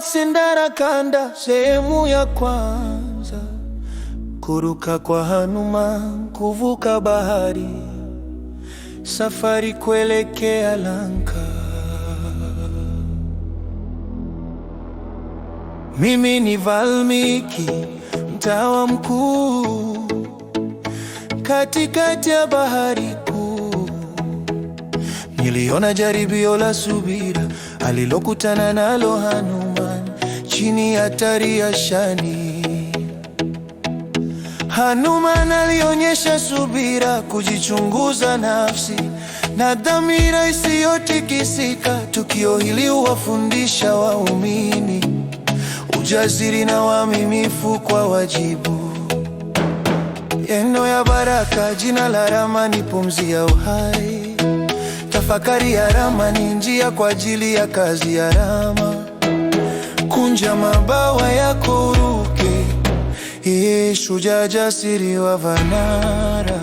Sundarakanda sehemu ya kwanza. Kuruka kwa Hanuman, kuvuka bahari, safari kuelekea Lanka. Mimi ni Valmiki, mtawa mkuu, katikati ya bahari kuu. Niliona jaribio la subira alilokutana nalo Hanuman chini ya hatari ya shani. Hanuman alionyesha subira, kujichunguza nafsi na dhamira isiyotikisika. Tukio hili huwafundisha waumini ujasiri na uaminifu kwa wajibu. Neno ya baraka, jina la Rama ni pumzi ya uhai. Tafakari ya Rama ni njia kwa ajili ya kazi ya Rama. Kunja mabawa yako uruke, shujaa jasiri wa Vanara.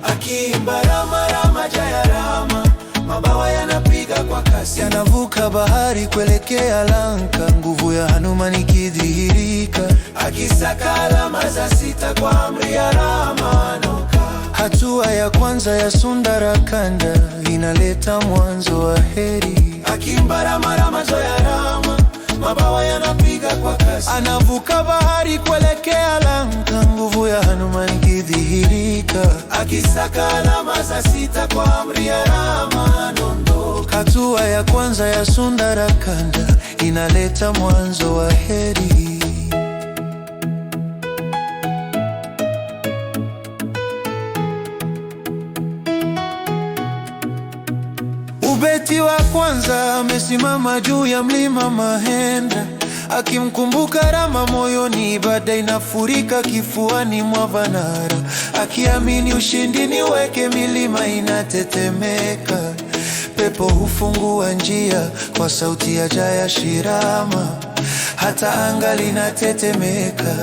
Akiimba Rama Rama Jaya Rama, mabawa yanapiga kwa kasi, yanavuka bahari kuelekea Lanka. Nguvu ya Hanuman ikidhihirika, akisaka alama za sita kwa amri ya Rama anoka. Hatua ya kwanza ya Sundarakanda inaleta mwanzo wa heri. Akiimba Rama Rama Jaya Rama, mabawa yanapiga kwa kasi, anavuka bahari kuelekea Lanka. Nguvu ya Hanuman ikidhihirika, akisaka alama za sita kwa amri ya Rama anaondoka. Hatua ya kwanza ya Sundarakanda inaleta mwanzo wa heri. Ubeti wa kwanza, amesimama juu ya mlima Mahendra, akimkumbuka Rama moyoni, ibada inafurika kifuani mwa Vanara. Akiamini ushindini wake, milima inatetemeka, pepo hufungua njia kwa sauti ya Jaya Shri Rama, hata anga linatetemeka.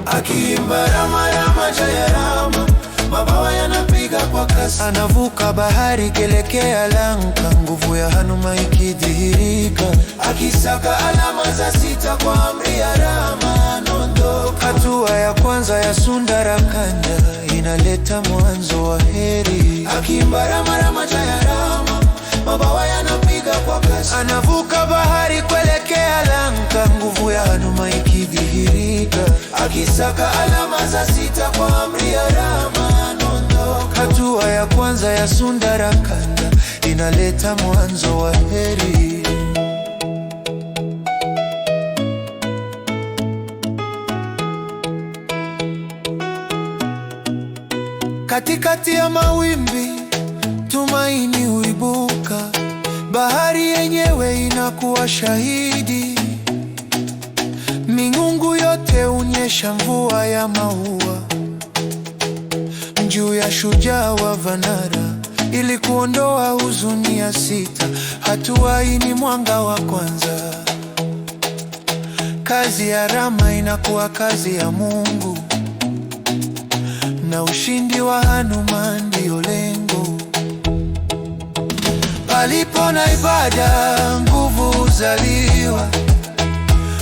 Akiimba Rama Rama Jaya Rama, mabawa yanapiga kwa kasi, anavuka bahari kuelekea Lanka. Nguvu ya Hanuman ikidhihirika, akisaka alama za sita kwa amri ya Rama anaondoka. Hatua ya kwanza ya Sundarakanda inaleta mwanzo wa heri. Akiimba Rama Rama Jaya Rama, mabawa yanapiga kwa kasi, anavuka bahari kuelekea Lanka. Nguvu ya Hanuman ikidhihirika, akisaka alama za sita kwa amri ya Rama anaondoka. Hatua ya kwanza ya Sundarakanda inaleta mwanzo wa heri. Katikati ya mawimbi, tumaini huibuka, bahari yenyewe inakuwa shahidi. Mingungu yote hunyesha mvua ya maua juu ya shujaa wa Vanara, ili kuondoa huzuni ya sita. Hatua hii ni mwanga wa kwanza. Kazi ya Rama inakuwa kazi ya Mungu, na ushindi wa Hanuman ndio lengo. Palipo na ibada, nguvu huzaliwa.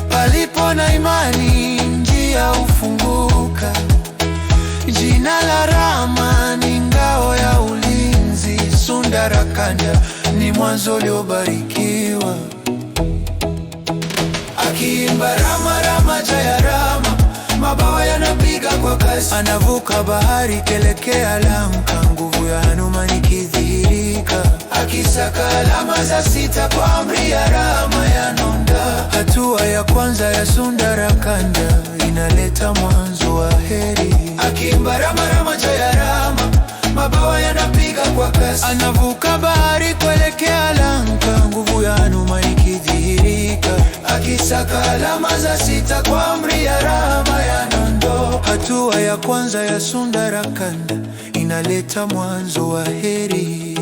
Palipo na imani, njia hufunguka. Jina la Rama ni ngao ya ulinzi. Sundarakanda ni mwanzo uliobarikiwa. Akiimba Rama Rama Jaya Rama, mabawa yanapiga kwa kasi, anavuka bahari kuelekea Lanka. Nguvu ya Hanuman ikidhihirika, akisaka alama za sita kwa amri ya Rama yanaondoka. Hatua ya kwanza ya Sundarakanda inaleta mwanzo wa heri. Akiimba Rama Rama Jaya Rama, mabawa yanapiga kwa kasi, anavuka bahari kuelekea Lanka. Nguvu ya Hanuman ikidhihirika, akisaka alama za sita kwa amri ya Rama yanaondoka. Hatua ya kwanza ya Sundarakanda inaleta mwanzo wa heri.